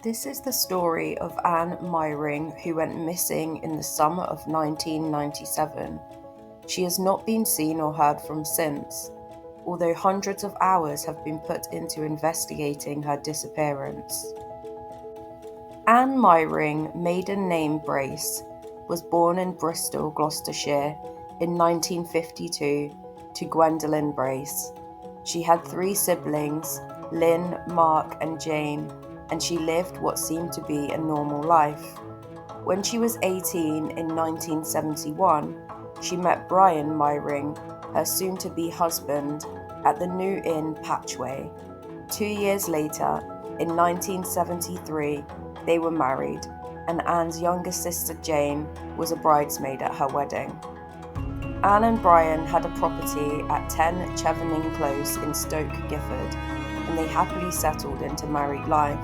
This is the story of Anne Myring, who went missing in the summer of 1997. She has not been seen or heard from since, although hundreds of hours have been put into investigating her disappearance. Anne Myring, maiden name Brace, was born in Bristol, Gloucestershire in 1952 to Gwendolyn Brace. She had 3 siblings, Lynn, Mark and Jane, and she lived what seemed to be a normal life. When she was 18 in 1971, she met Brian Myring, her soon-to-be husband, at the New Inn, Patchway. 2 years later, in 1973, they were married, and Anne's younger sister Jane was a bridesmaid at her wedding. Anne and Brian had a property at 10 Chevening Close in Stoke Gifford, and they happily settled into married life.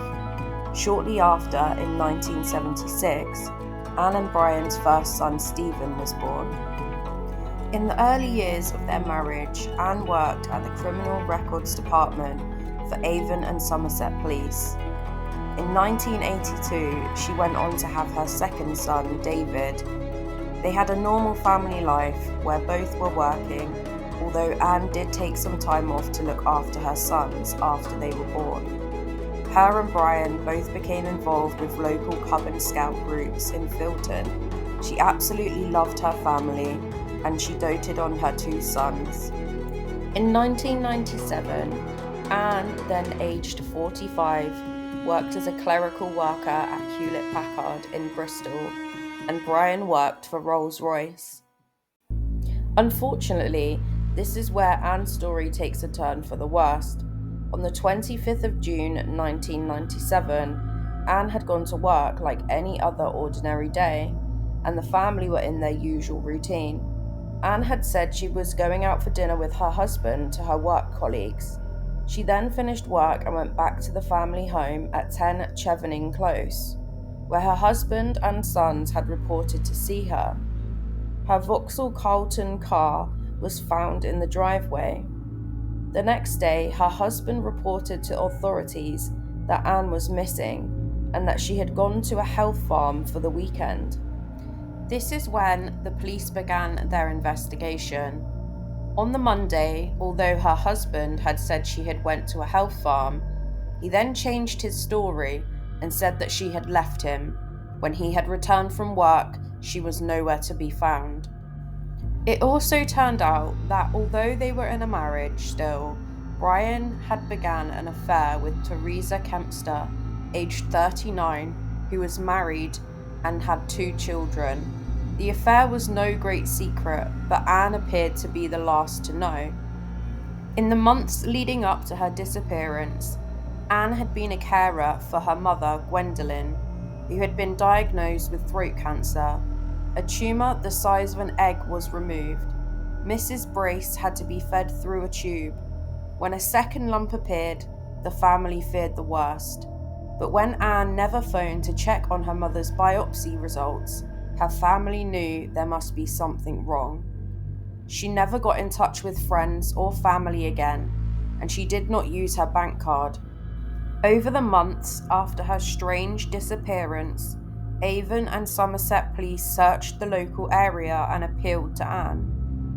Shortly after, in 1976, Anne and Brian's first son Stephen was born. In the early years of their marriage, Anne worked at the Criminal Records Department for Avon and Somerset Police. In 1982, she went on to have her second son, David. They had a normal family life where both were working, although Anne did take some time off to look after her sons after they were born. Her and Brian both became involved with local Cub and Scout groups in Filton. She absolutely loved her family, and she doted on her 2 sons. In 1997, Anne, then aged 45, worked as a clerical worker at Hewlett-Packard in Bristol, and Brian worked for Rolls-Royce. Unfortunately, this is where Anne's story takes a turn for the worst. On the 25th of June 1997, Anne had gone to work like any other ordinary day, and the family were in their usual routine. Anne had said she was going out for dinner with her husband to her work colleagues. She then finished work and went back to the family home at 10 Chevening Close, where her husband and sons had reported to see her. Her Vauxhall Carlton car was found in the driveway. The next day, her husband reported to authorities that Anne was missing and that she had gone to a health farm for the weekend. This is when the police began their investigation. On the Monday, although her husband had said she had went to a health farm, he then changed his story and said that she had left him. When he had returned from work, she was nowhere to be found. It also turned out that although they were in a marriage still, Brian had begun an affair with Teresa Kempster, aged 39, who was married and had 2 children. The affair was no great secret, but Anne appeared to be the last to know. In the months leading up to her disappearance, Anne had been a carer for her mother, Gwendolyn, who had been diagnosed with throat cancer. A tumour the size of an egg was removed. Mrs. Brace had to be fed through a tube. When a second lump appeared, the family feared the worst. But when Anne never phoned to check on her mother's biopsy results, her family knew there must be something wrong. She never got in touch with friends or family again, and she did not use her bank card. Over the months after her strange disappearance, Avon and Somerset Police searched the local area and appealed to Anne,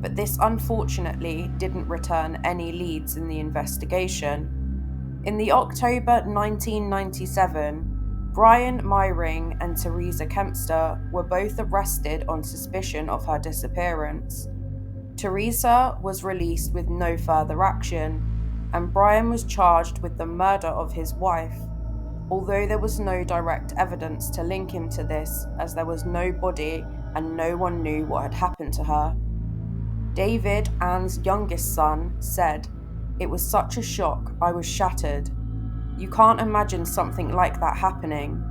but this unfortunately didn't return any leads in the investigation. In the October 1997, Brian Myring and Teresa Kempster were both arrested on suspicion of her disappearance. Teresa was released with no further action, and Brian was charged with the murder of his wife, although there was no direct evidence to link him to this, as there was no body and no one knew what had happened to her. David, Anne's youngest son, said, "It was such a shock, I was shattered. You can't imagine something like that happening."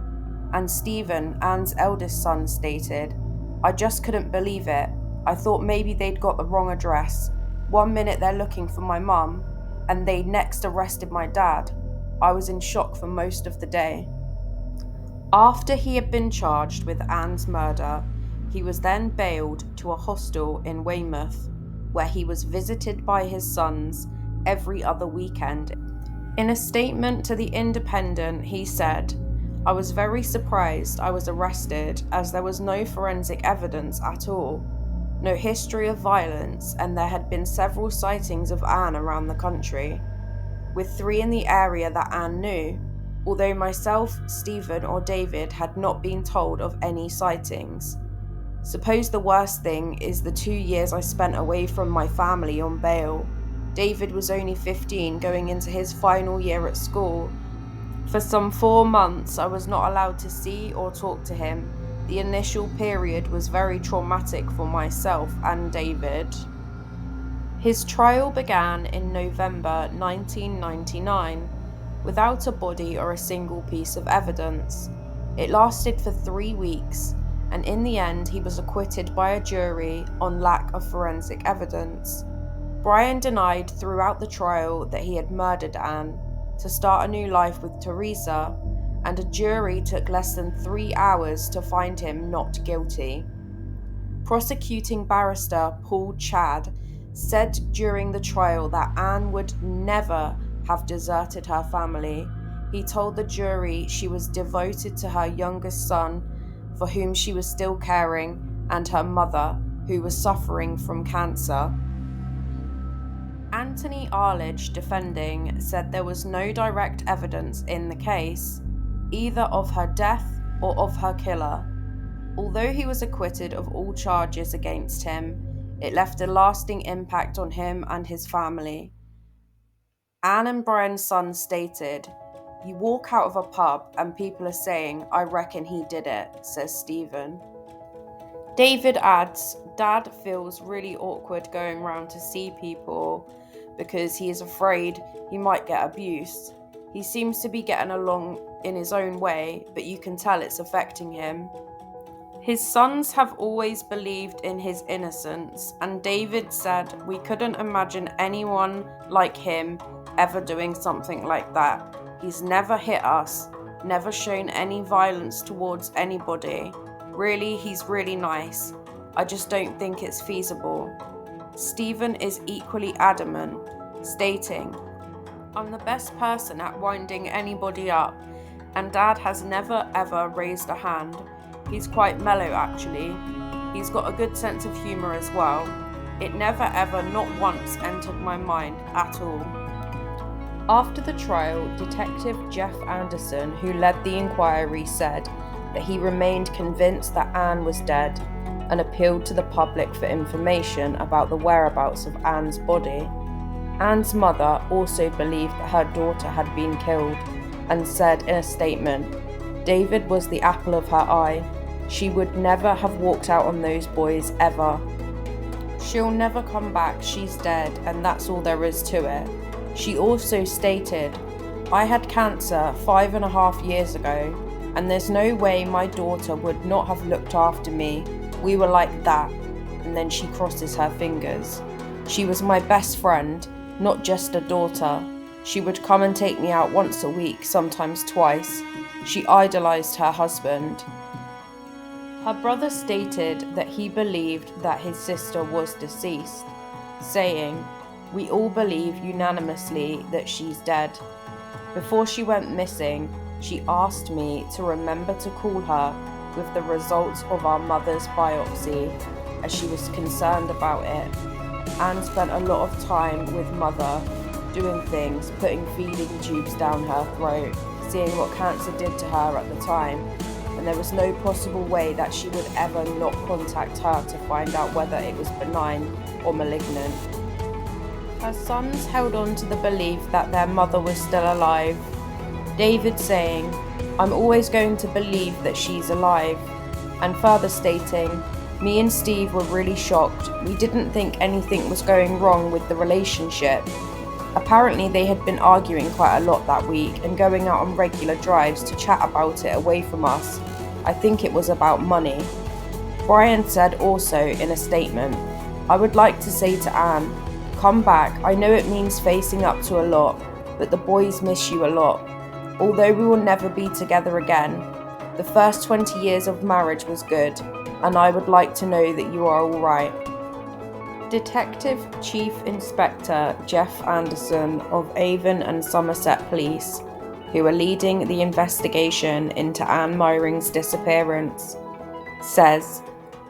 And Stephen, Anne's eldest son, stated, "I just couldn't believe it. I thought maybe they'd got the wrong address. One minute they're looking for my mum, and they next arrested my dad. I was in shock for most of the day." After he had been charged with Anne's murder, he was then bailed to a hostel in Weymouth, where he was visited by his sons every other weekend. In a statement to The Independent, he said, I was very surprised I was arrested, as there was no forensic evidence at all, no history of violence, and there had been several sightings of Anne around the country, with 3 in the area that Anne knew, although myself, Stephen, or David had not been told of any sightings. Suppose the worst thing is the 2 years I spent away from my family on bail. David was only 15, going into his final year at school. For some 4 months, I was not allowed to see or talk to him. The initial period was very traumatic for myself and David. His trial began in November 1999, without a body or a single piece of evidence. It lasted for 3 weeks, and in the end he was acquitted by a jury on lack of forensic evidence. Brian denied throughout the trial that he had murdered Anne to start a new life with Teresa, and a jury took less than 3 hours to find him not guilty. Prosecuting barrister Paul Chad said during the trial that Anne would never have deserted her family. He told the jury she was devoted to her youngest son, for whom she was still caring, and her mother, who was suffering from cancer. Anthony Arledge, defending, said there was no direct evidence in the case, either of her death or of her killer. Although he was acquitted of all charges against him, it left a lasting impact on him and his family. Anne and Brian's son stated, "You walk out of a pub and people are saying, 'I reckon he did it,'" says Stephen. David adds, "Dad feels really awkward going round to see people because he is afraid he might get abused. He seems to be getting along in his own way, but you can tell it's affecting him." His sons have always believed in his innocence, and David said, "We couldn't imagine anyone like him ever doing something like that. He's never hit us, never shown any violence towards anybody. Really, he's really nice. I just don't think it's feasible." Stephen is equally adamant, stating, "I'm the best person at winding anybody up, and Dad has never ever raised a hand. He's quite mellow actually. He's got a good sense of humour as well. It never ever, not once, entered my mind at all." After the trial, Detective Jeff Anderson, who led the inquiry, said that he remained convinced that Anne was dead and appealed to the public for information about the whereabouts of Anne's body. Anne's mother also believed that her daughter had been killed and said in a statement, "David was the apple of her eye. She would never have walked out on those boys ever. She'll never come back, she's dead, and that's all there is to it." She also stated, "I had cancer 5.5 years ago, and there's no way my daughter would not have looked after me. We were like that." And then she crosses her fingers. "She was my best friend, not just a daughter. She would come and take me out once a week, sometimes twice. She idolized her husband." Her brother stated that he believed that his sister was deceased, saying, "We all believe unanimously that she's dead. Before she went missing, she asked me to remember to call her with the results of our mother's biopsy, as she was concerned about it, and spent a lot of time with Mother, doing things, putting feeding tubes down her throat, seeing what cancer did to her at the time, and there was no possible way that she would ever not contact her to find out whether it was benign or malignant." Her sons held on to the belief that their mother was still alive, David saying, "I'm always going to believe that she's alive," and further stating, "Me and Steve were really shocked. We didn't think anything was going wrong with the relationship. Apparently they had been arguing quite a lot that week and going out on regular drives to chat about it away from us. I think it was about money." Brian said also in a statement, "I would like to say to Anne, come back. I know it means facing up to a lot, but the boys miss you a lot. Although we will never be together again, the first 20 years of marriage was good, and I would like to know that you are all right." Detective Chief Inspector Jeff Anderson of Avon and Somerset Police who are leading the investigation into Anne Myring's disappearance, says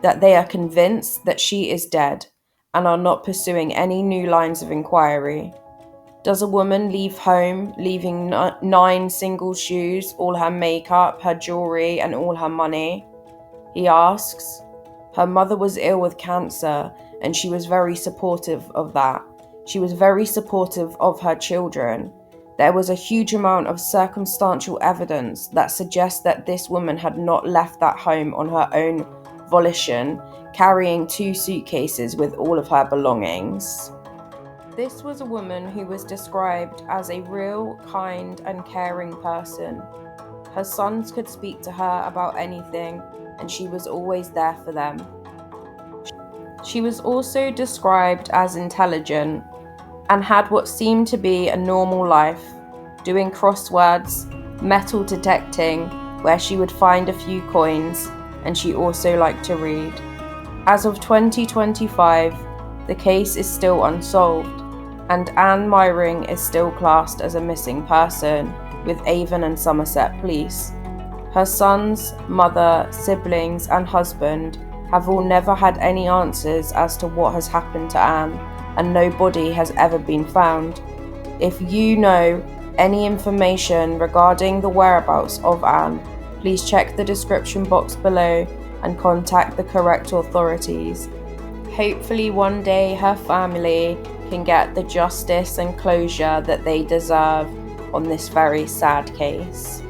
that they are convinced that she is dead and are not pursuing any new lines of inquiry. Does a woman leave home, leaving 9 single shoes, all her makeup, her jewelry, and all her money? He asks. Her mother was ill with cancer, and she was very supportive of that. She was very supportive of her children. There was a huge amount of circumstantial evidence that suggests that this woman had not left that home on her own volition, carrying 2 suitcases with all of her belongings. This was a woman who was described as a real, kind, and caring person. Her sons could speak to her about anything, and she was always there for them. She was also described as intelligent and had what seemed to be a normal life, doing crosswords, metal detecting, where she would find a few coins, and she also liked to read. As of 2025, the case is still unsolved, and Anne Myring is still classed as a missing person with Avon and Somerset Police. Her sons, mother, siblings, and husband have all never had any answers as to what has happened to Anne, and no body has ever been found. If you know any information regarding the whereabouts of Anne, please check the description box below and contact the correct authorities. Hopefully one day her family can get the justice and closure that they deserve on this very sad case.